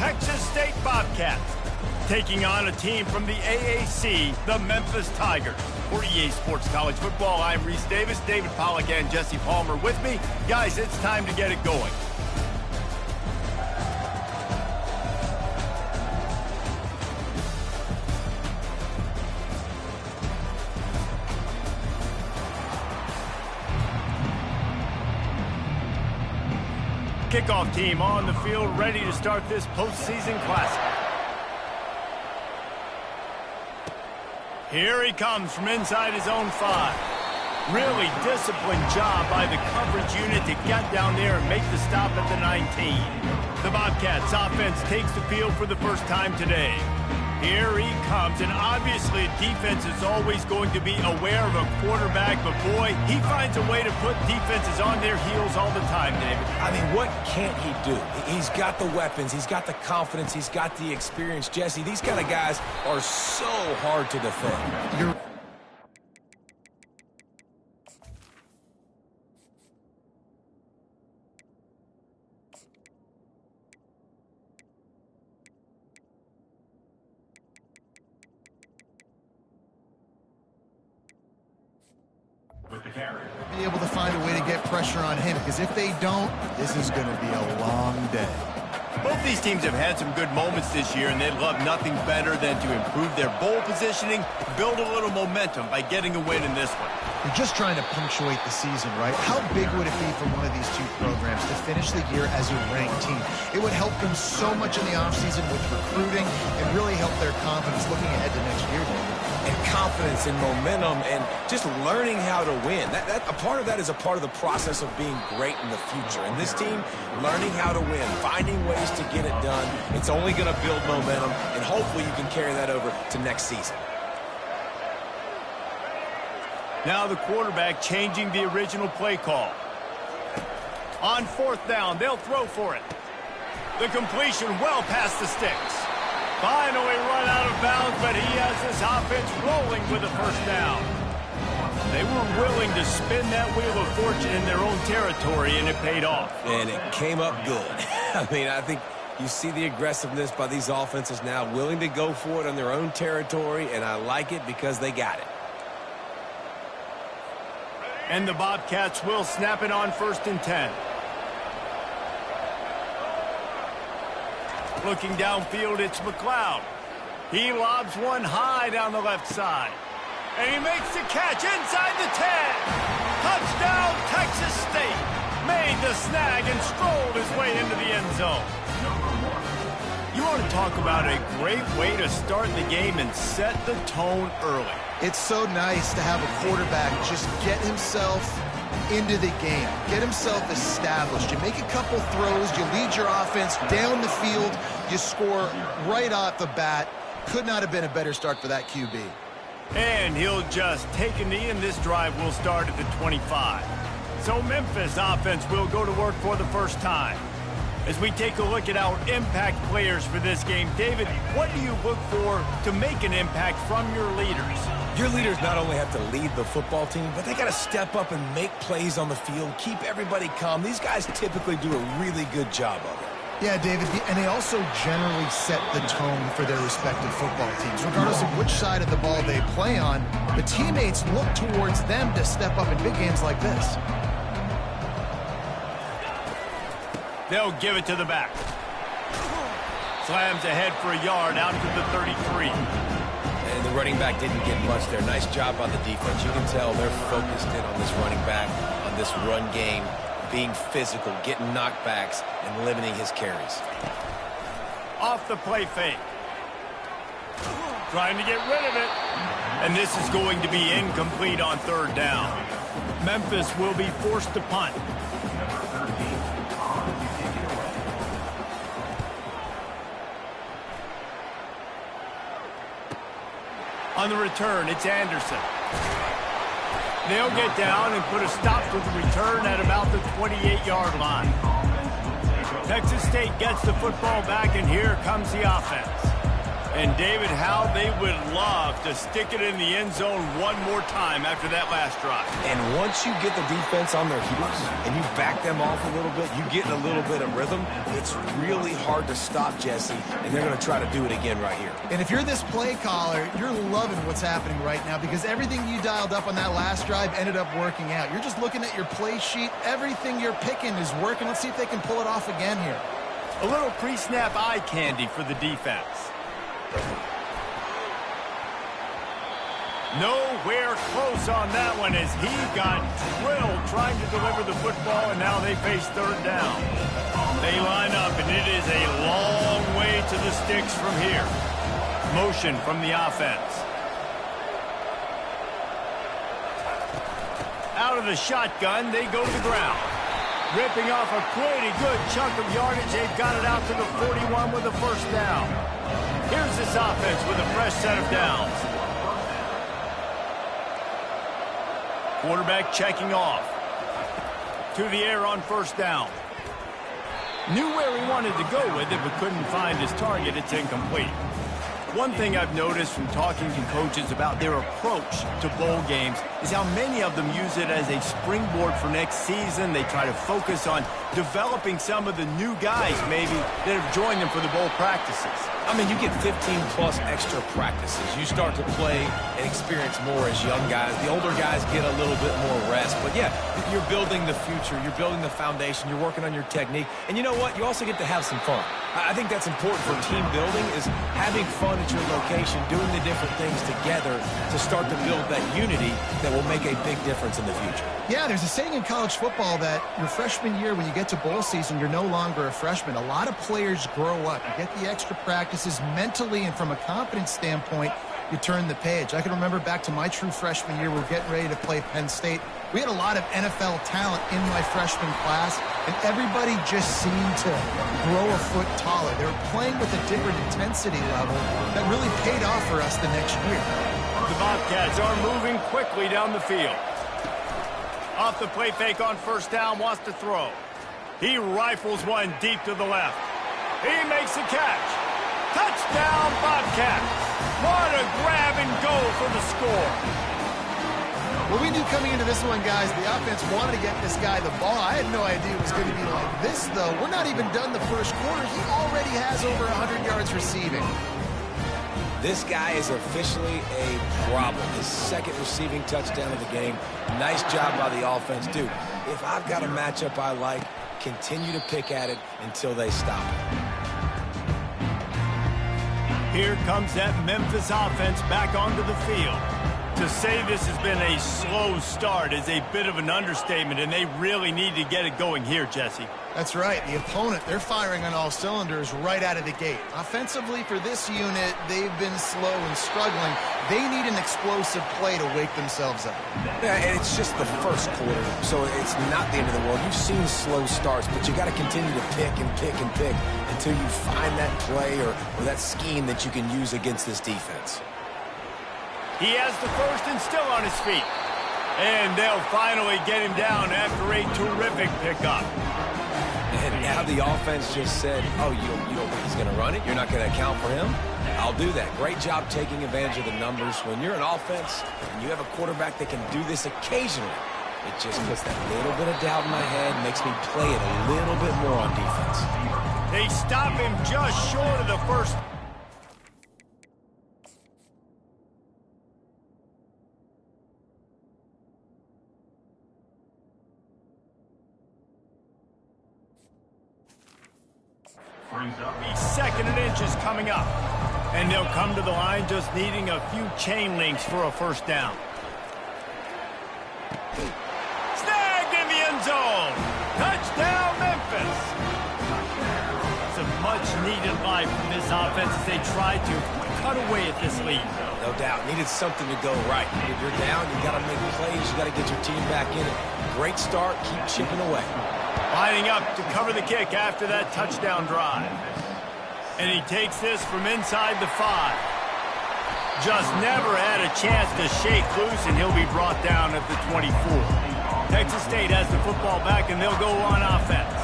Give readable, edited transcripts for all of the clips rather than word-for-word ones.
Texas State Bobcats, taking on a team from the AAC, the Memphis Tigers. For EA Sports College Football, I'm Reese Davis, David Pollack, and Jesse Palmer with me. Guys, it's time to get it going. Kickoff team on the field, ready to start this postseason classic. Here he comes from inside his own 5. Really disciplined job by the coverage unit to get down there and make the stop at the 19. The Bobcats offense takes the field for the first time today. Here he comes, and obviously defense is always going to be aware of a quarterback, but boy, he finds a way to put defenses on their heels all the time, David. I mean, what can't he do? He's got the weapons, he's got the confidence, he's got the experience. Jesse, these kind of guys are so hard to defend. Be able to find a way to get pressure on him, because if they don't, this is going to be a long day. Both these teams have had some good moments this year, and they'd love nothing better than to improve their bowl positioning, build a little momentum by getting a win in this one. You're just trying to punctuate the season, right? How big would it be for one of these two programs to finish the year as a ranked team? It would help them so much in the offseason with recruiting and really help their confidence looking ahead to next year, David. And confidence and momentum and just learning how to win. A part of that is a part of the process of being great in the future. And this team, learning how to win, finding ways to get it done, it's only going to build momentum, and hopefully you can carry that over to next season. Now the quarterback changing the original play call. On 4th down, they'll throw for it. The completion well past the sticks. Finally run out of bounds, but he has this offense rolling with a first down. They were willing to spin that wheel of fortune in their own territory, and it paid off. And it came up good. I mean, I think you see the aggressiveness by these offenses now, willing to go for it on their own territory, and I like it because they got it. And the Bobcats will snap it on 1st and 10. Looking downfield, it's McLeod. He lobs one high down the left side. And he makes the catch inside the 10. Touchdown, Texas State. Made the snag and strolled his way into the end zone. You want to talk about a great way to start the game and set the tone early. It's so nice to have a quarterback just get himself into the game, get himself established. You make a couple throws, you lead your offense down the field, you score right off the bat. Could not have been a better start for that QB. And he'll just take a knee, and this drive will start at the 25. So Memphis offense will go to work for the first time. As we take a look at our impact players for this game, David, what do you look for to make an impact from your leaders? Your leaders not only have to lead the football team, but they got to step up and make plays on the field, keep everybody calm. These guys typically do a really good job of it. Yeah, David, and they also generally set the tone for their respective football teams. Regardless of which side of the ball they play on, the teammates look towards them to step up in big games like this. They'll give it to the back. Slams ahead for a yard out to the 33. And the running back didn't get much there. Nice job on the defense. You can tell they're focused in on this running back, on this run game, being physical, getting knockbacks, and limiting his carries. Off the play fake. Trying to get rid of it. And this is going to be incomplete on 3rd down. Memphis will be forced to punt. On the return, it's Anderson. They'll get down and put a stop to the return at about the 28-yard line. Texas State gets the football back, and here comes the offense. And, David, how they would love to stick it in the end zone one more time after that last drive. And once you get the defense on their heels and you back them off a little bit, you get in a little bit of rhythm, it's really hard to stop, Jesse, and they're going to try to do it again right here. And if you're this play caller, you're loving what's happening right now because everything you dialed up on that last drive ended up working out. You're just looking at your play sheet. Everything you're picking is working. Let's see if they can pull it off again here. A little pre-snap eye candy for the defense. Nowhere close on that one as he got drilled trying to deliver the football, and now they face third down. They line up, and it is a long way to the sticks from here. Motion from the offense. Out of the shotgun, they go to the ground. Ripping off a pretty good chunk of yardage. They've got it out to the 41 with a first down. Here's this offense with a fresh set of downs. Quarterback checking off. To the air on first down. Knew where he wanted to go with it, but couldn't find his target. It's incomplete. One thing I've noticed from talking to coaches about their approach to bowl games is how many of them use it as a springboard for next season. They try to focus on developing some of the new guys, maybe, that have joined them for the bowl practices. I mean, you get 15-plus extra practices. You start to play and experience more as young guys. The older guys get a little bit more rest. But, yeah, you're building the future. You're building the foundation. You're working on your technique. And you know what? You also get to have some fun. I think that's important for team building is having fun at your location, doing the different things together to start to build that unity that will make a big difference in the future. Yeah, there's a saying in college football that your freshman year, when you get to bowl season, you're no longer a freshman. A lot of players grow up. You get the extra practices mentally, and from a confidence standpoint, you turn the page. I can remember back to my true freshman year, we're getting ready to play Penn State. We had a lot of NFL talent in my freshman class, and everybody just seemed to grow a foot taller. They were playing with a different intensity level that really paid off for us the next year. The Bobcats are moving quickly down the field. Off the play fake on first down, wants to throw. He rifles one deep to the left. He makes the catch. Touchdown, Bobcats. What a grab and go for the score. Well, we knew coming into this one, guys, the offense wanted to get this guy the ball. I had no idea it was going to be like this, though. We're not even done the first quarter. He already has over 100 yards receiving. This guy is officially a problem. His second receiving touchdown of the game. Nice job by the offense. Dude, if I've got a matchup I like, continue to pick at it until they stop it. Here comes that Memphis offense back onto the field. To say this has been a slow start is a bit of an understatement, and they really need to get it going here, Jesse. That's right. The opponent, they're firing on all cylinders right out of the gate. Offensively, for this unit, they've been slow and struggling. They need an explosive play to wake themselves up. Yeah, and it's just the first quarter, so it's not the end of the world. You've seen slow starts, but you got to continue to pick and pick and pick until you find that play or that scheme that you can use against this defense. He has the first and still on his feet. And they'll finally get him down after a terrific pickup. And now the offense just said, oh, you don't think he's going to run it? You're not going to account for him? I'll do that. Great job taking advantage of the numbers. When you're an offense and you have a quarterback that can do this occasionally, it just puts that little bit of doubt in my head, makes me play it a little bit more on defense. They stop him just short of the first. The second and inches coming up. And they'll come to the line just needing a few chain links for a first down. Snagged in the end zone. Touchdown, Memphis. It's a much-needed life from this offense as they try to cut away at this lead. No doubt. Needed something to go right. If you're down, you got to make plays. You got to get your team back in it. Great start. Keep chipping away. Lining up to cover the kick after that touchdown drive. And he takes this from inside the 5. Just never had a chance to shake loose, and he'll be brought down at the 24. Texas State has the football back, and they'll go on offense.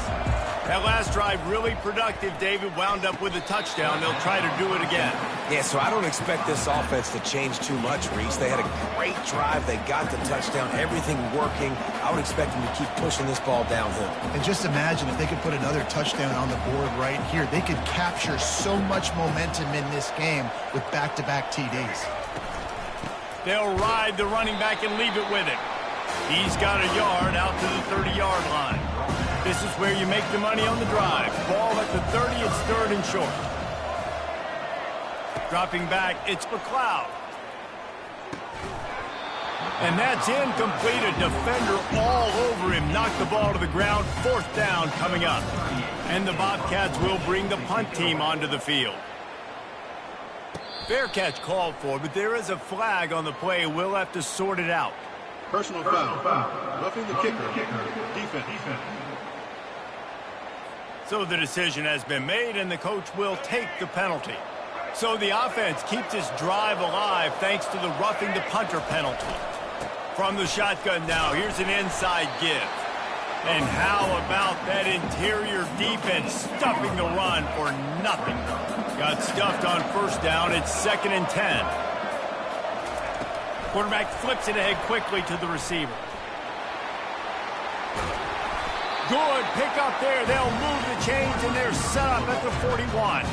That last drive really productive. David wound up with a touchdown. They'll try to do it again. Yeah, so I don't expect this offense to change too much, Reese. They had a great drive. They got the touchdown. Everything working. I would expect them to keep pushing this ball downhill. And just imagine if they could put another touchdown on the board right here. They could capture so much momentum in this game with back-to-back TDs. They'll ride the running back and leave it with him. He's got a yard out to the 30-yard line. This is where you make the money on the drive. Ball at the 30, it's third and short. Dropping back, it's McLeod. And that's incomplete. A defender all over him. Knocked the ball to the ground. Fourth down coming up. And the Bobcats will bring the punt team onto the field. Fair catch called for, but there is a flag on the play. We'll have to sort it out. Personal foul. Roughing the kicker. Defense. So the decision has been made, and the coach will take the penalty. So the offense keeps its drive alive thanks to the roughing the punter penalty. From the shotgun now, here's an inside give. And how about that interior defense stuffing the run for nothing? Got stuffed on first down. It's 2nd and 10. Quarterback flips it ahead quickly to the receiver. Good pick up there. They'll move the chains, and they're set up at the 41.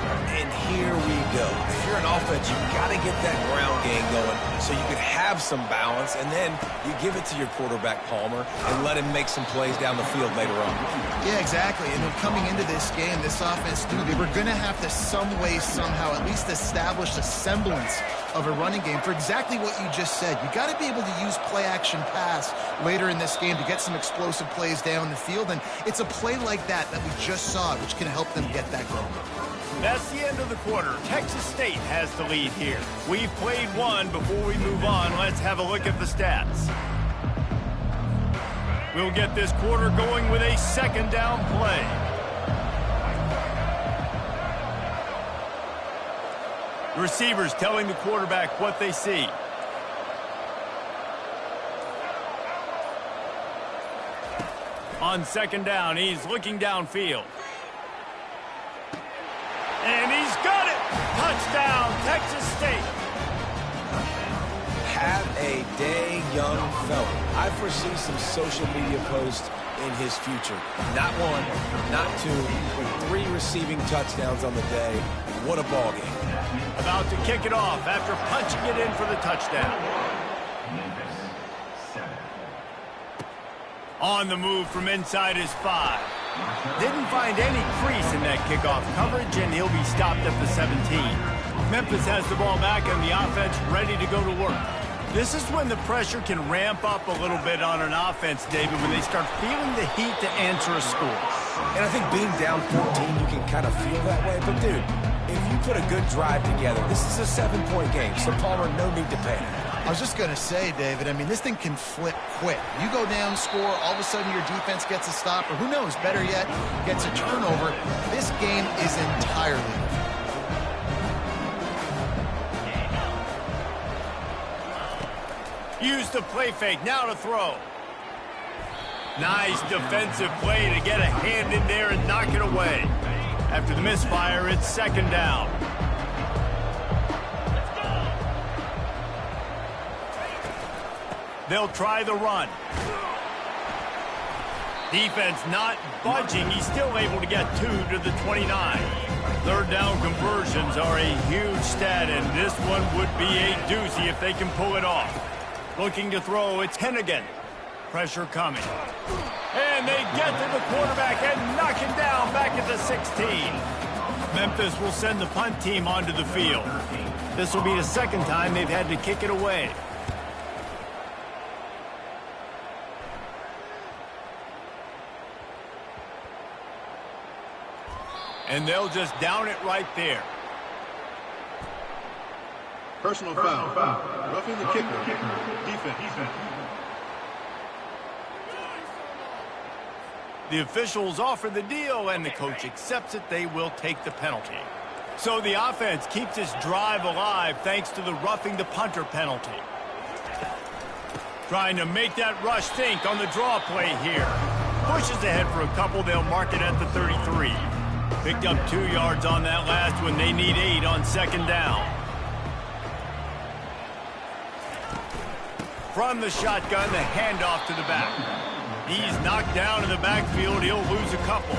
And here we go. If you're an offense, you've got to get that ground game going so you can have some balance, and then you give it to your quarterback, Palmer, and let him make some plays down the field later on. Yeah, exactly. And coming into this game, this offense knew they were going to have to some way, somehow, at least establish a semblance of a running game for exactly what you just said. You got to be able to use play-action pass later in this game to get some explosive plays down the field, and it's a play like that we just saw, which can help them get that going. That's the end of the quarter. Texas State has the lead here. We've played one. Before we move on, let's have a look at the stats. We'll get this quarter going with a second down play. The receivers telling the quarterback what they see. On second down, he's looking downfield. And he's got it! Touchdown, Texas State! Have a day, young fella. I foresee some social media posts in his future. Not one, not two, but 3 receiving touchdowns on the day. What a ball game. About to kick it off after punching it in for the touchdown. On the move from inside his 5. Didn't find any crease in that kickoff coverage, and he'll be stopped at the 17. Memphis has the ball back, and the offense ready to go to work. This is when the pressure can ramp up a little bit on an offense, David, when they start feeling the heat to answer a score. And I think being down 14, you can kind of feel that way. But, dude, if you put a good drive together, this is a 7-point game, so Palmer, no need to panic. I was just going to say, David, I mean, this thing can flip quick. You go down, score, all of a sudden your defense gets a stop, or who knows, better yet, gets a turnover. This game is entirely different. Use the play fake, now to throw. Nice defensive play to get a hand in there and knock it away. After the misfire, it's second down. They'll try the run. Defense not budging. He's still able to get 2 to the 29. Third down conversions are a huge stat, and this one would be a doozy if they can pull it off. Looking to throw, it's Hennigan. Pressure coming. And they get to the quarterback and knock him down back at the 16. Memphis will send the punt team onto the field. This will be the second time they've had to kick it away. And they'll just down it right there. Personal foul. Roughing the kicker. Defense. The officials offer the deal, and the coach accepts it. They will take the penalty. So the offense keeps its drive alive thanks to the roughing the punter penalty. Trying to make that rush think on the draw play here. Pushes ahead for a couple. They'll mark it at the 33. Picked up 2 yards on that last one. They need 8 on second down. From the shotgun, the handoff to the back. He's knocked down in the backfield. He'll lose a couple.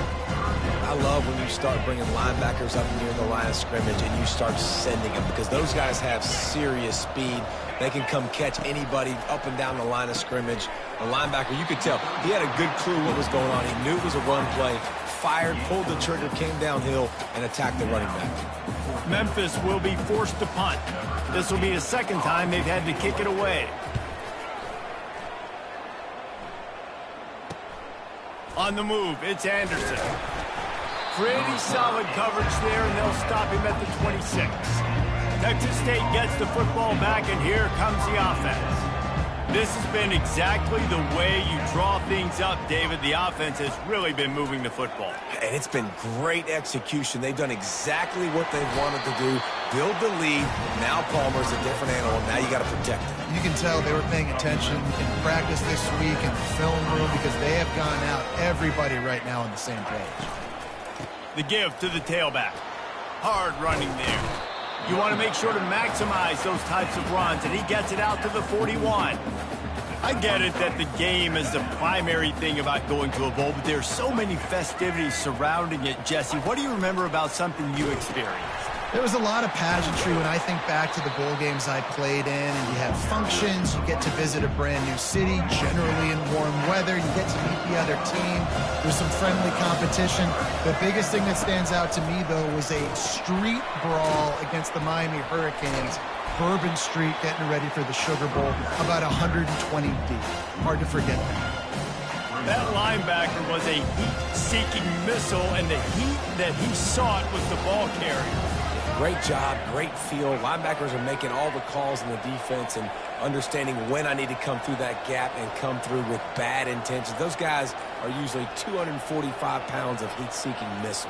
I love when you start bringing linebackers up near the line of scrimmage and you start sending them, because those guys have serious speed. They can come catch anybody up and down the line of scrimmage. A linebacker, you could tell, he had a good clue what was going on. He knew it was a run play, fired, pulled the trigger, came downhill, and attacked the running back. Memphis will be forced to punt. This will be the second time they've had to kick it away. On the move, it's Anderson. Pretty solid coverage there, and they'll stop him at the 26. Texas State gets the football back, and here comes the offense. This has been exactly the way you draw things up, David. The offense has really been moving the football. And it's been great execution. They've done exactly what they wanted to do, build the lead. Now Palmer's a different animal. Now you got to protect him. You can tell they were paying attention in practice this week in the film room, because they have gone out, everybody right now on the same page. The give to the tailback. Hard running there. You want to make sure to maximize those types of runs, and he gets it out to the 41. I get it that the game is the primary thing about going to a bowl, but there's so many festivities surrounding it. Jesse, what do you remember about something you experienced? There was a lot of pageantry when I think back to the bowl games I played in, and you have functions, you get to visit a brand new city, generally in warm weather, you get to meet the other team, there's some friendly competition. The biggest thing that stands out to me, though, was a street brawl against the Miami Hurricanes. Bourbon Street getting ready for the Sugar Bowl, about 120 deep. Hard to forget that. That linebacker was a heat-seeking missile, and the heat that he sought was the ball carrier. Great job, great feel. Linebackers are making all the calls in the defense and understanding when I need to come through that gap and come through with bad intentions. Those guys are usually 245 pounds of heat-seeking missile.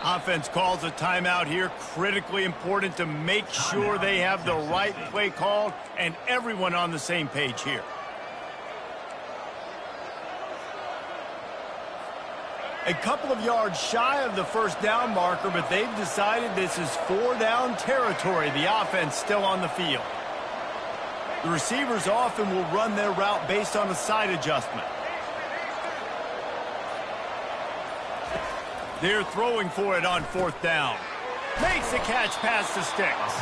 Offense calls a timeout here. Critically important to make sure they have the right play called and everyone on the same page here. A couple of yards shy of the first down marker, but they've decided this is 4-down territory. The offense still on the field. The receivers often will run their route based on a side adjustment. They're throwing for it on 4th down. Makes the catch past the sticks.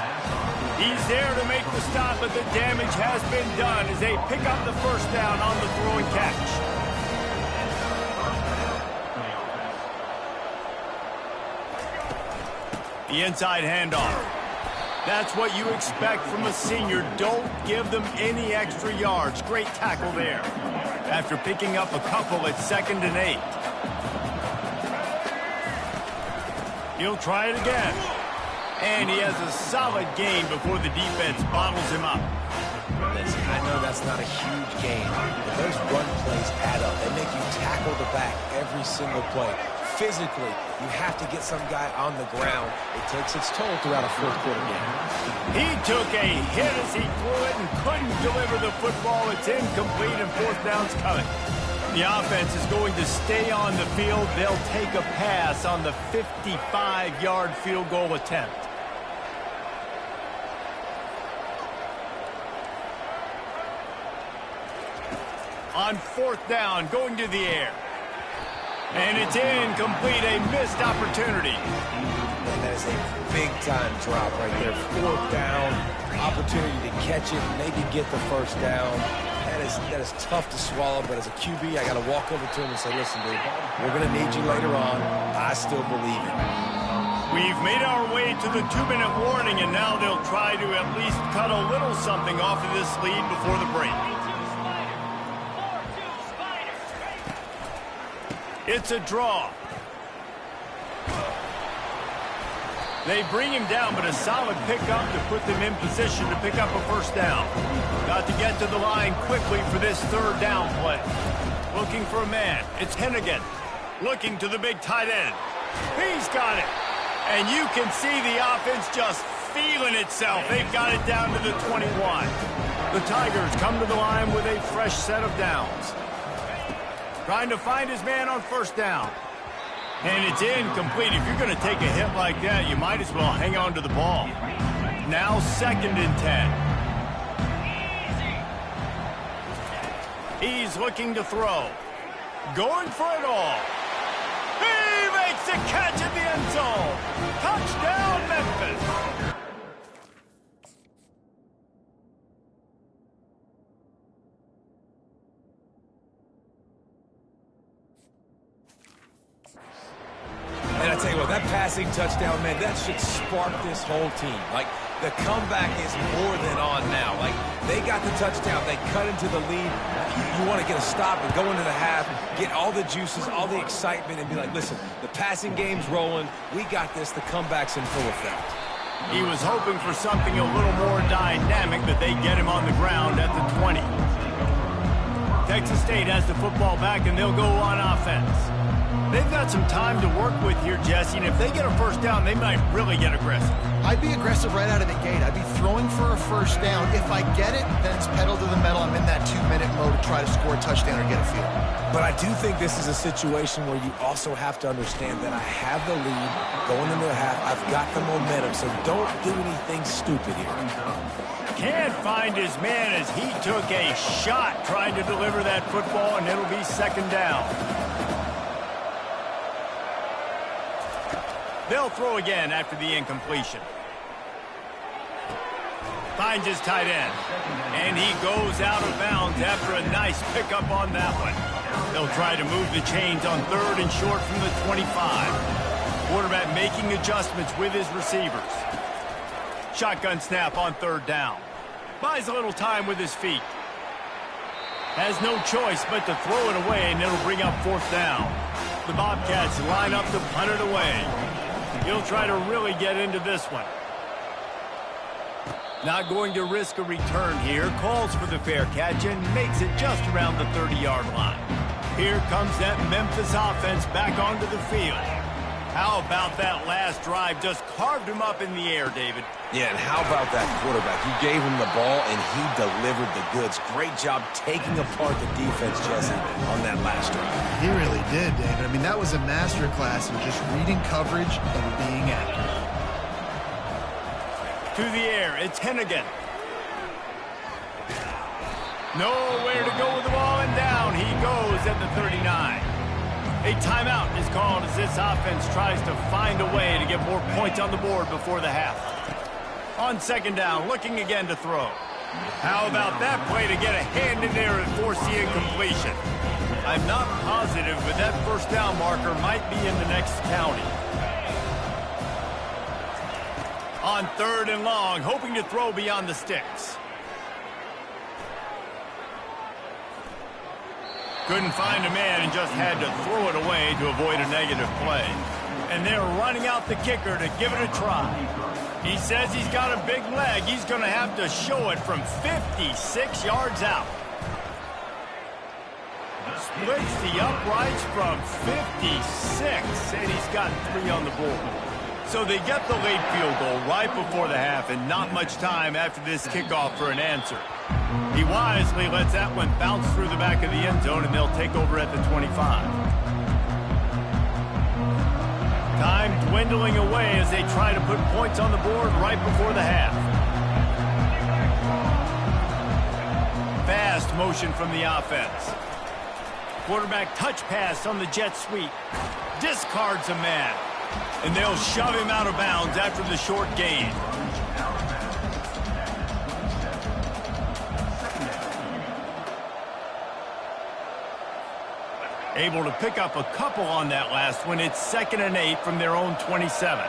He's there to make the stop, but the damage has been done as they pick up the first down on the throw and catch. The inside handoff. That's what you expect from a senior. Don't give them any extra yards. Great tackle there. After picking up a couple, it's 2nd and 8. He'll try it again. And he has a solid gain before the defense bottles him up. Listen, I know that's not a huge gain, but those run plays add up. They make you tackle the back every single play. Physically, you have to get some guy on the ground. It takes its toll throughout a 4th quarter game. He took a hit as he threw it and couldn't deliver the football. It's incomplete and 4th down's coming. The offense is going to stay on the field. They'll take a pass on the 55-yard field goal attempt. On 4th down, going to the air. And it's incomplete, a missed opportunity. And that is a big-time drop right there. 4th down, opportunity to catch it, maybe get the first down. That is tough to swallow, but as a QB, I got to walk over to him and say, listen, dude, we're going to need you later on. I still believe it. We've made our way to the 2-minute warning, and now they'll try to at least cut a little something off of this lead before the break. It's a draw. They bring him down, but a solid pickup to put them in position to pick up a first down. Got to get to the line quickly for this 3rd down play. Looking for a man. It's Hennigan. Looking to the big tight end. He's got it. And you can see the offense just feeling itself. They've got it down to the 21. The Tigers come to the line with a fresh set of downs. Trying to find his man on first down. And it's incomplete. If you're going to take a hit like that, you might as well hang on to the ball. Now 2nd and 10. He's looking to throw. Going for it all. He makes a catch at the end zone. Touchdown, Memphis. And I tell you what, that passing touchdown, man, that should spark this whole team. Like, the comeback is more than on now. Like, they got the touchdown. They cut into the lead. You want to get a stop and go into the half, get all the juices, all the excitement, and be like, listen, the passing game's rolling. We got this. The comeback's in full effect. He was hoping for something a little more dynamic, but they get him on the ground at the 20. Texas State has the football back, and they'll go on offense. They've got some time to work with here, Jesse, and if they get a first down, they might really get aggressive. I'd be aggressive right out of the gate. I'd be throwing for a first down. If I get it, then it's pedal to the metal. I'm in that 2-minute mode to try to score a touchdown or get a field. But I do think this is a situation where you also have to understand that I have the lead going into the half. I've got the momentum, so don't do anything stupid here. Can't find his man as he took a shot trying to deliver that football, and it'll be 2nd down. They'll throw again after the incompletion. Finds his tight end. And he goes out of bounds after a nice pickup on that one. They'll try to move the chains on 3rd and short from the 25. Quarterback making adjustments with his receivers. Shotgun snap on 3rd down. Buys a little time with his feet. Has no choice but to throw it away, and it'll bring up 4th down. The Bobcats line up to punt it away. He'll try to really get into this one. Not going to risk a return here. Calls for the fair catch and makes it just around the 30-yard line. Here comes that Memphis offense back onto the field. How about that last drive? Just carved him up in the air, David. Yeah, and how about that quarterback? You gave him the ball, and he delivered the goods. Great job taking apart the defense, Jesse, on that last drive. He really did, David. I mean, that was a masterclass in just reading coverage and being accurate. To the air, it's Hennigan. Nowhere to go with the ball, and down he goes at the 39. A timeout is called as this offense tries to find a way to get more points on the board before the half. On 2nd down, looking again to throw. How about that play to get a hand in there and force the incompletion? I'm not positive, but that first down marker might be in the next county. On 3rd and long, hoping to throw beyond the sticks. Couldn't find a man and just had to throw it away to avoid a negative play. And they're running out the kicker to give it a try. He says he's got a big leg. He's going to have to show it from 56 yards out. Splits the uprights from 56, and he's got 3 on the board. So they get the late field goal right before the half, and not much time after this kickoff for an answer. He wisely lets that one bounce through the back of the end zone, and they'll take over at the 25. Time dwindling away as they try to put points on the board right before the half. Fast motion from the offense. Quarterback touch pass on the jet sweep. Discards a man. And they'll shove him out of bounds after the short gain. Able to pick up a couple on that last one. It's 2nd and 8 from their own 27.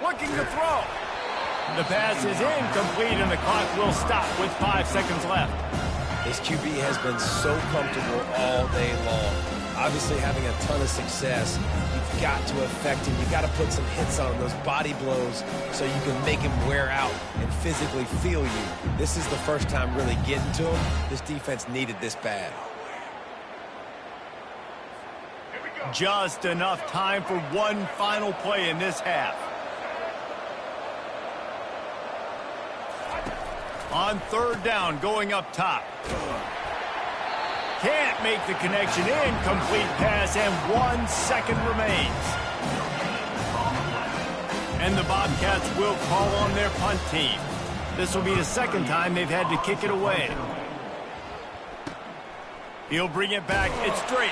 Looking to throw. The pass is incomplete, and the clock will stop with 5 seconds left. This QB has been so comfortable all day long. Obviously having a ton of success. You've got to affect him. You've got to put some hits on him, those body blows, so you can make him wear out and physically feel you. This is the first time really getting to him. This defense needed this bad. Just enough time for one final play in this half. On third down, going up top. Can't make the connection. Incomplete pass, and 1 second remains. And the Bobcats will call on their punt team. This will be the second time they've had to kick it away. He'll bring it back. It's straight.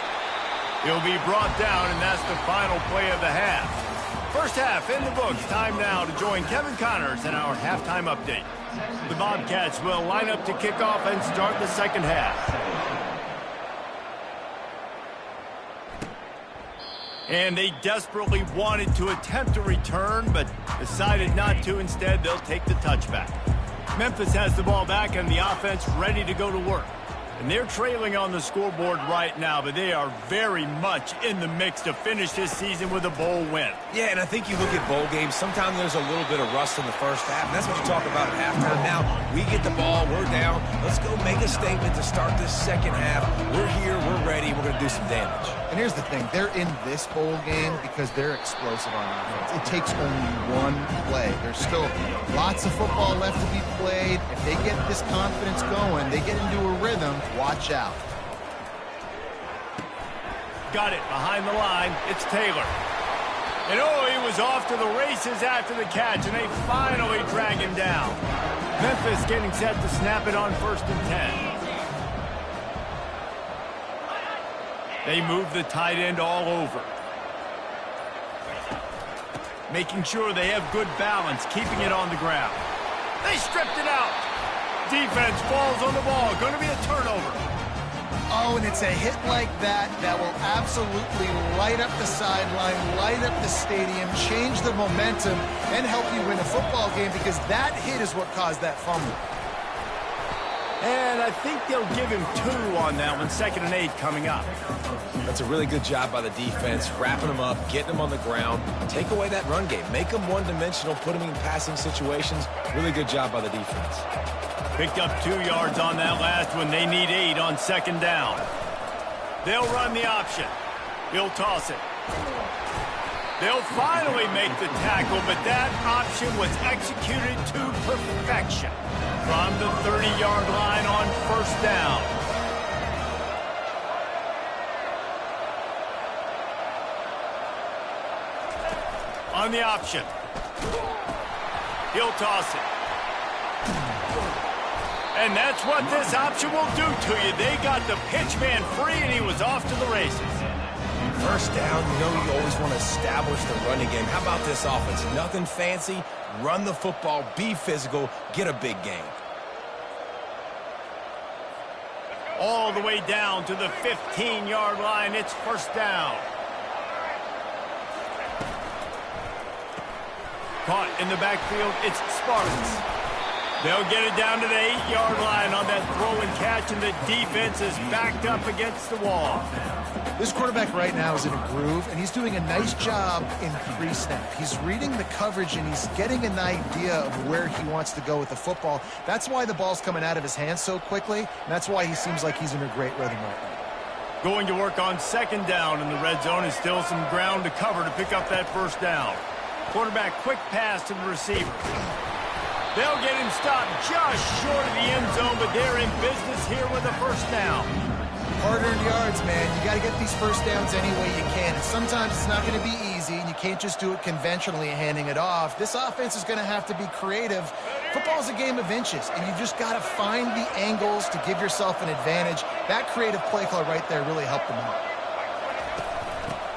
He'll be brought down, and that's the final play of the half. First half in the books. Time now to join Kevin Connors in our halftime update. The Bobcats will line up to kick off and start the second half. And they desperately wanted to attempt a return, but decided not to. Instead, they'll take the touchback. Memphis has the ball back and the offense ready to go to work. And they're trailing on the scoreboard right now, but they are very much in the mix to finish this season with a bowl win. Yeah, and I think you look at bowl games, sometimes there's a little bit of rust in the first half, and that's what you talk about at halftime. Now, we get the ball, we're down. Let's go make a statement to start this second half. We're here, we're ready, we're going to do some damage. And here's the thing, they're in this bowl game because they're explosive on offense. It takes only one play. There's still lots of football left to be played. If they get this confidence going, they get into a rhythm, watch out. Got it behind the line. It's Taylor. And oh, he was off to the races after the catch, and they finally drag him down. Memphis getting set to snap it on 1st and 10. They move the tight end all over. Making sure they have good balance, keeping it on the ground. They stripped it out. Defense falls on the ball. Going to be a turnover. Oh, and it's a hit like that that will absolutely light up the sideline, light up the stadium, change the momentum, and help you win a football game because that hit is what caused that fumble. And I think they'll give him 2 on that one. 2nd and 8 coming up. That's a really good job by the defense, wrapping them up, getting them on the ground. Take away that run game. Make them one-dimensional, put them in passing situations. Really good job by the defense. Picked up 2 yards on that last one. They need 8 on 2nd down. They'll run the option. He'll toss it. They'll finally make the tackle, but that option was executed to perfection from the 30-yard line on 1st down. On the option. He'll toss it. And that's what this option will do to you. They got the pitch man free, and he was off to the races. First down, you know you always want to establish the running game. How about this offense? Nothing fancy. Run the football, be physical, get a big gain. All the way down to the 15-yard line. It's 1st down. Caught in the backfield. It's Spartans. They'll get it down to the 8-yard line on that throw and catch, and the defense is backed up against the wall. This quarterback right now is in a groove, and he's doing a nice job in pre-snap. He's reading the coverage, and he's getting an idea of where he wants to go with the football. That's why the ball's coming out of his hands so quickly, and that's why he seems like he's in a great rhythm right now. Going to work on 2nd down in the red zone, and still some ground to cover to pick up that 1st down. Quarterback quick pass to the receiver. They'll get him stopped just short of the end zone, but they're in business here with a 1st down. Hard-earned yards, man. You got to get these 1st downs any way you can. And sometimes it's not going to be easy, and you can't just do it conventionally handing it off. This offense is going to have to be creative. Football is a game of inches, and you just got to find the angles to give yourself an advantage. That creative play call right there really helped them out.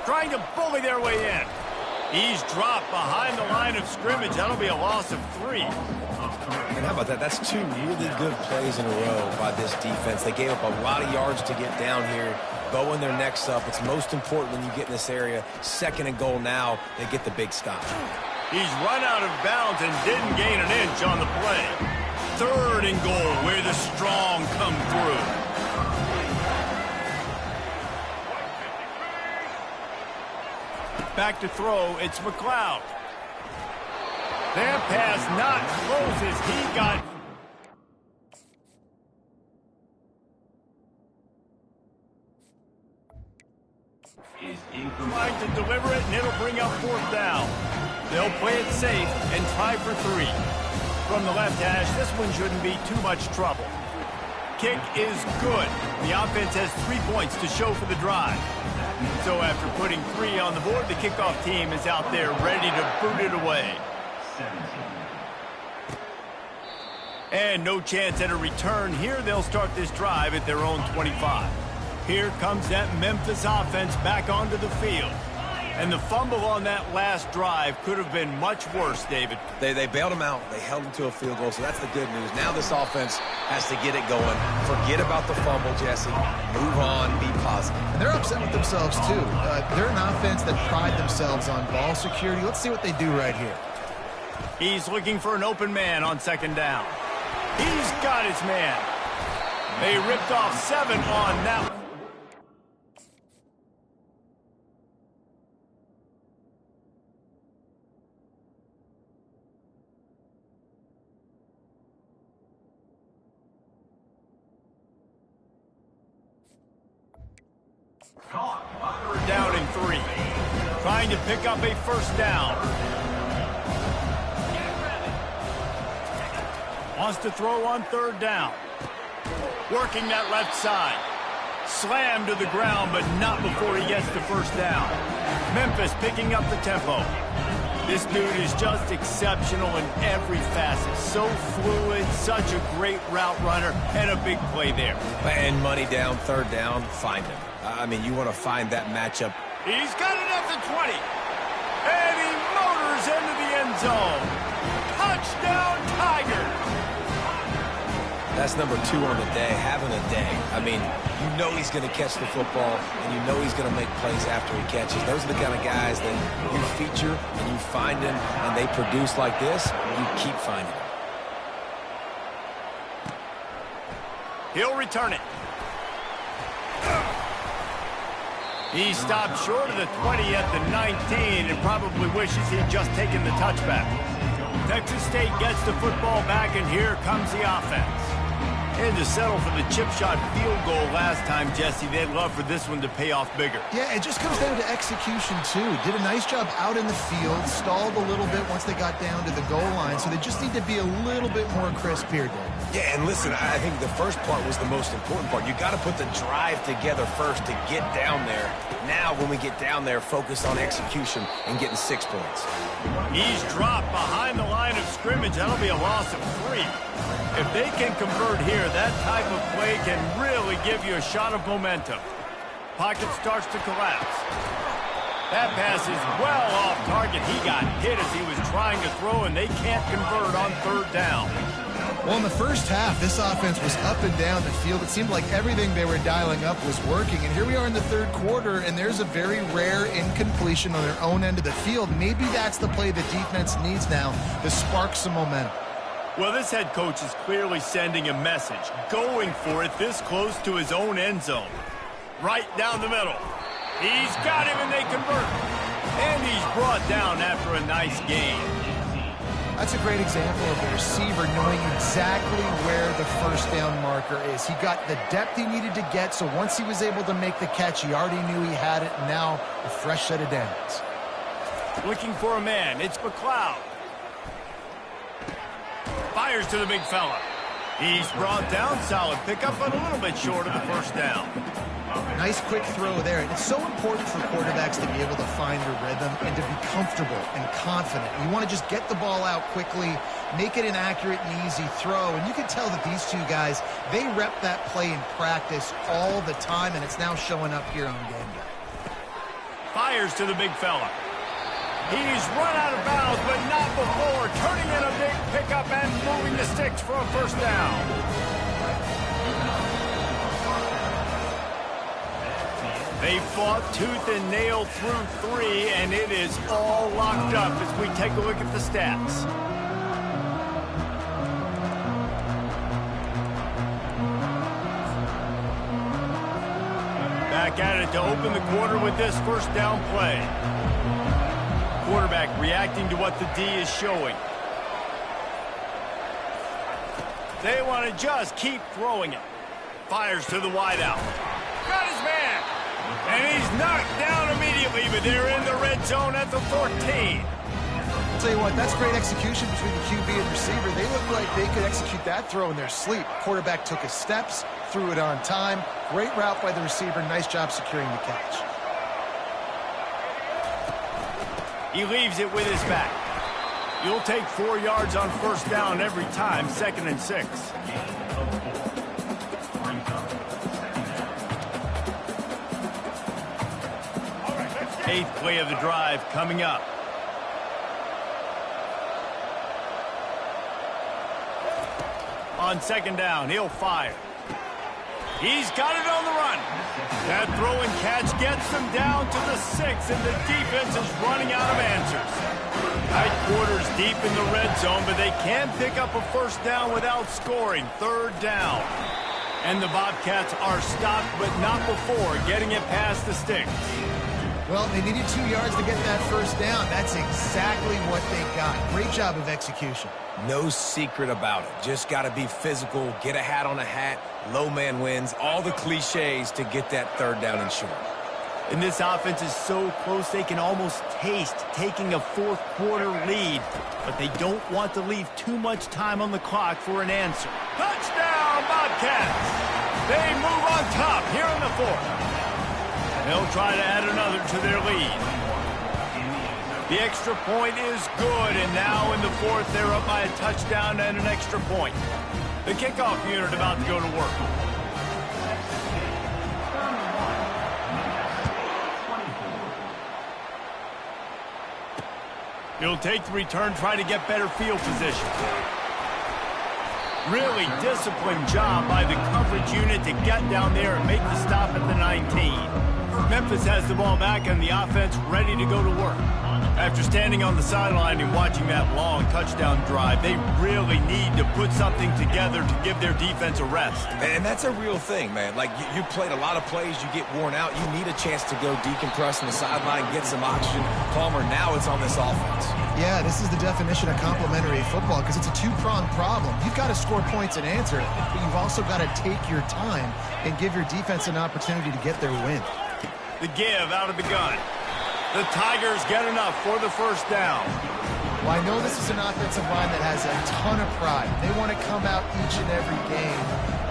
Trying to bully their way in. He's dropped behind the line of scrimmage. That'll be a loss of 3. And how about that? That's 2 really good plays in a row by this defense. They gave up a lot of yards to get down here, bowing their necks up. It's most important when you get in this area. 2nd and goal now, they get the big stop. He's run out of bounds and didn't gain an inch on the play. 3rd and goal, where the strong come through. Back to throw, it's McLeod. Their pass not close as he got. Trying to deliver it, and it'll bring up 4th down. They'll play it safe and try for 3. from the left hash. This one shouldn't be too much trouble. Kick is good. The offense has 3 points to show for the drive. So after putting 3 on the board, the kickoff team is out there ready to boot it away. And no chance at a return here. They'll start this drive at their own 25. Here comes that Memphis offense back onto the field. And the fumble on that last drive could have been much worse, David. They bailed him out. They held him to a field goal, so that's the good news. Now this offense has to get it going. Forget about the fumble, Jesse. Move on. Be positive. And they're upset with themselves, too. They're an offense that pride themselves on ball security. Let's see what they do right here. He's looking for an open man on second down. He's got his man. They ripped off 7 on that one. Down in 3. Trying to pick up a first down. Wants to throw on third down. Working that left side. Slammed to the ground, but not before he gets the first down. Memphis picking up the tempo. This dude is just exceptional in every facet. So fluid, such a great route runner, and a big play there. And money down, third down, find him. I mean, you want to find that matchup. He's got it at the 20. And he motors into the end zone. Touchdown, Tigers. That's number 2 on the day, having a day. I mean, you know he's going to catch the football, and you know he's going to make plays after he catches. Those are the kind of guys that you feature, and you find them, and they produce like this, you keep finding them. He'll return it. He stopped short of the 20 at the 19 and probably wishes he'd just taken the touchback. Texas State gets the football back, and here comes the offense. And to settle for the chip shot field goal last time, Jesse, they'd love for this one to pay off bigger. Yeah, it just comes down to execution, too. Did a nice job out in the field, stalled a little bit once they got down to the goal line, so they just need to be a little bit more crisp here, Dave. Yeah, and listen, I think the first part was the most important part. You got to put the drive together first to get down there. Now, when we get down there, focus on execution and getting 6 points. He's dropped behind the line of scrimmage. That'll be a loss of 3. If they can convert here, that type of play can really give you a shot of momentum. Pocket starts to collapse. That pass is well off target. He got hit as he was trying to throw, and they can't convert on third down. Well, in the first half, this offense was up and down the field. It seemed like everything they were dialing up was working. And here we are in the third quarter, and there's a very rare incompletion on their own end of the field. Maybe that's the play the defense needs now to spark some momentum. Well, this head coach is clearly sending a message, going for it this close to his own end zone. Right down the middle. He's got him, and they convert. And he's brought down after a nice gain. That's a great example of the receiver knowing exactly where the first down marker is. He got the depth he needed to get, so once he was able to make the catch, he already knew he had it, and now a fresh set of downs. Looking for a man. It's McLeod. Fires to the big fella. He's brought down, solid pickup, but a little bit short of the first down. Nice quick throw there. And it's so important for quarterbacks to be able to find their rhythm and to be comfortable and confident. You want to just get the ball out quickly, make it an accurate and easy throw. And you can tell that these two guys, they rep that play in practice all the time, and it's now showing up here on game day. Fires to the big fella. He's run out of bounds, but not before. Turning in a big pickup and moving the sticks for a first down. They fought tooth and nail through 3, and it is all locked up as we take a look at the stats. Back at it to open the quarter with this first down play. Quarterback reacting to what the D is showing. They want to just keep throwing it. Fires to the wideout. Got his man. And he's knocked down immediately, but they're in the red zone at the 14. Tell you what, that's great execution between the QB and receiver. They look like they could execute that throw in their sleep. Quarterback took his steps, threw it on time. Great route by the receiver. Nice job securing the catch. He leaves it with his back. You'll take 4 yards on first down every time, 2nd and 6. Eighth play of the drive coming up. On 2nd down, he'll fire. He's got it on the run. That throw and catch gets them down to the 6, and the defense is running out of answers. Tight quarters deep in the red zone, but they can pick up a first down without scoring. 3rd down. And the Bobcats are stopped, but not before getting it past the sticks. Well, they needed 2 yards to get that first down. That's exactly what they got. Great job of execution. No secret about it. Just got to be physical, get a hat on a hat, low man wins, all the cliches to get that 3rd down and short. And this offense is so close they can almost taste taking a 4th quarter lead, but they don't want to leave too much time on the clock for an answer. Touchdown, Bobcats! They move on top here in the 4th. They'll try to add another to their lead. The extra point is good, and now in the 4th, they're up by a touchdown and an extra point. The kickoff unit about to go to work. He'll take the return, try to get better field position. Really disciplined job by the coverage unit to get down there and make the stop at the 19. Memphis has the ball back and the offense ready to go to work. After standing on the sideline and watching that long touchdown drive, they really need to put something together to give their defense a rest. And that's a real thing, man. Like, you played a lot of plays, you get worn out, you need a chance to go decompress on the sideline, get some oxygen. Palmer, now it's on this offense. Yeah, this is the definition of complementary football because it's a two-pronged problem. You've got to score points and answer it, but you've also got to take your time and give your defense an opportunity to get their win. The give out of the gun. The Tigers get enough for the first down. Well, I know this is an offensive line that has a ton of pride. They want to come out each and every game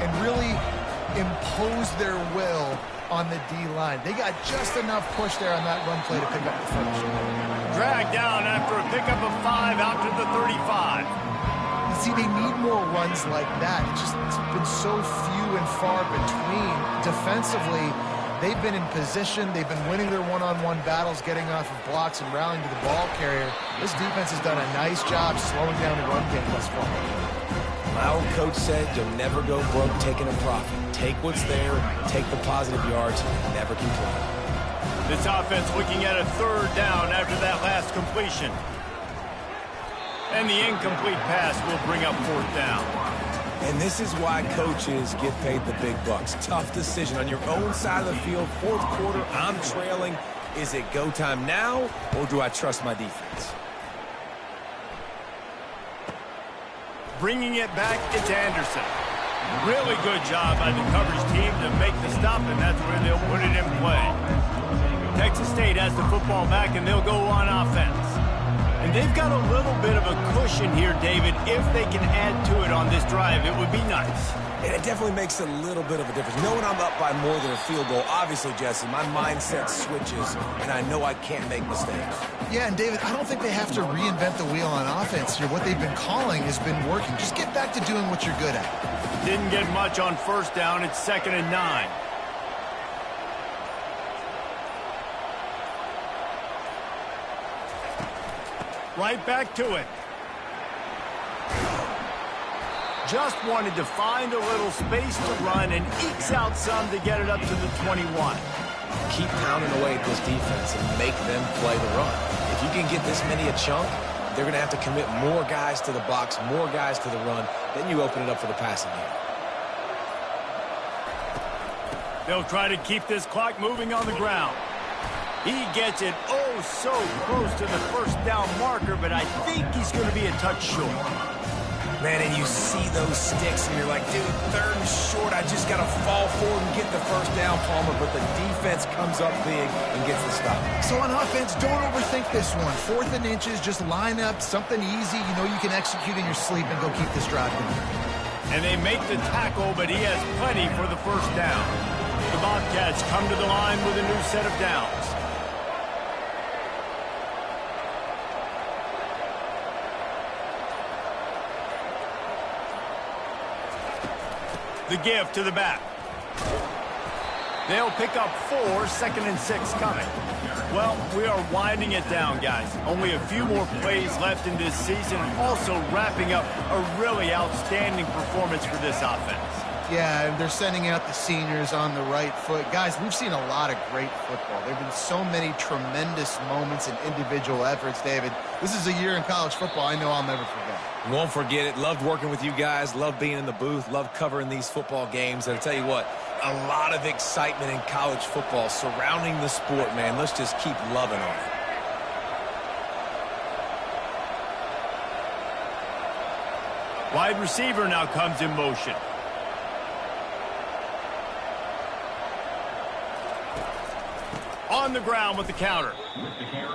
and really impose their will on the D-line. They got just enough push there on that run play to pick up the first. Dragged down after a pickup of 5 out to the 35. You see, they need more runs like that. It's been so few and far between. Defensively, they've been in position. They've been winning their one-on-one battles, getting off of blocks and rallying to the ball carrier. This defense has done a nice job slowing down the run game thus far. My old coach said you'll never go broke taking a profit. Take what's there, take the positive yards, never complain. This offense looking at a 3rd down after that last completion. And the incomplete pass will bring up 4th down. And this is why coaches get paid the big bucks. Tough decision on your own side of the field. 4th quarter, I'm trailing. Is it go time now, or do I trust my defense? Bringing it back, it's Anderson. Really good job by the coverage team to make the stop, and that's where they'll put it in play. Texas State has the football back, and they'll go on offense. And they've got a little bit of a cushion here, David. If they can add to it on this drive, it would be nice. And it definitely makes a little bit of a difference. Knowing I'm up by more than a field goal, obviously, Jesse, my mindset switches, and I know I can't make mistakes. Yeah, and David, I don't think they have to reinvent the wheel on offense here. What they've been calling has been working. Just get back to doing what you're good at. Didn't get much on first down. It's 2nd and 9. Right back to it. Just wanted to find a little space to run and ekes out some to get it up to the 21. Keep pounding away at this defense and make them play the run. If you can get this many a chunk, they're going to have to commit more guys to the box, more guys to the run. Then you open it up for the passing game. They'll try to keep this clock moving on the ground. He gets it oh so close to the first down marker, but I think he's going to be a touch short. Man, and you see those sticks, and you're like, dude, 3rd and short, I just got to fall forward and get the first down, Palmer, but the defense comes up big and gets the stop. So on offense, don't overthink this one. 4th and inches, just line up something easy you know you can execute in your sleep and go keep this drive going. And they make the tackle, but he has plenty for the first down. The Bobcats come to the line with a new set of downs. The give to the back. They'll pick up 4, 2nd and 6 coming. Well, we are winding it down, guys. Only a few more plays left in this season, and also wrapping up a really outstanding performance for this offense. Yeah, and they're sending out the seniors on the right foot. Guys, we've seen a lot of great football. There have been so many tremendous moments and individual efforts, David. This is a year in college football I know I'll never forget. Won't forget it. Loved working with you guys. Loved being in the booth. Loved covering these football games. And I'll tell you what, a lot of excitement in college football surrounding the sport, man. Let's just keep loving on it. Wide receiver now comes in motion. On the ground with the counter.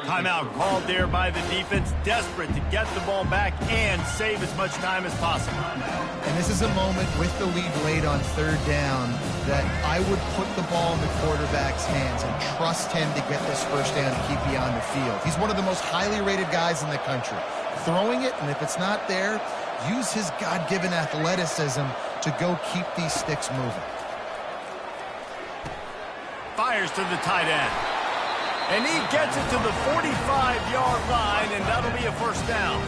Timeout called there by the defense, desperate to get the ball back and save as much time as possible. And this is a moment with the lead late on 3rd down that I would put the ball in the quarterback's hands and trust him to get this first down and keep you on the field. He's one of the most highly rated guys in the country. Throwing it, and if it's not there, use his God-given athleticism to go keep these sticks moving. Fires to the tight end. And he gets it to the 45-yard line, and that'll be a first down.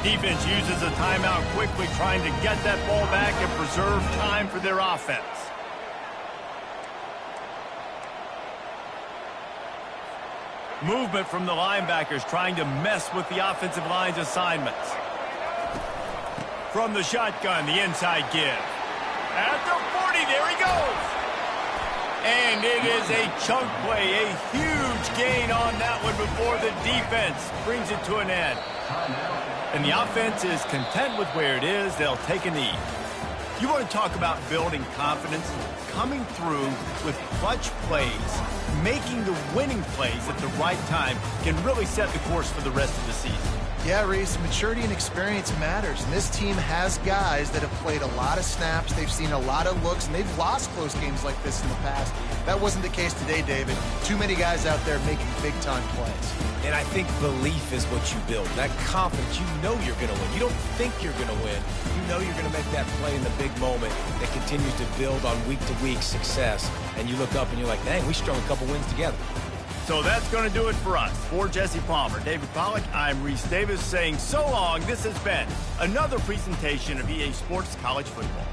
Defense uses a timeout quickly, trying to get that ball back and preserve time for their offense. Movement from the linebackers trying to mess with the offensive line's assignments. From the shotgun, the inside give. At the 40, there he goes. And it is a chunk play, a huge gain on that one before the defense brings it to an end. And the offense is content with where it is. They'll take a knee. You want to talk about building confidence? Coming through with clutch plays, making the winning plays at the right time can really set the course for the rest of the season. Yeah, Reese, maturity and experience matters. And this team has guys that have played a lot of snaps. They've seen a lot of looks, and they've lost close games like this in the past. That wasn't the case today, David. Too many guys out there making big-time plays. And I think belief is what you build. That confidence, you know you're going to win. You don't think you're going to win. You know you're going to make that play in the big moment that continues to build on week-to-week success. And you look up and you're like, dang, we strung a couple wins together. So that's going to do it for us. For Jesse Palmer, David Pollack, I'm Reese Davis saying so long. This has been another presentation of EA Sports College Football.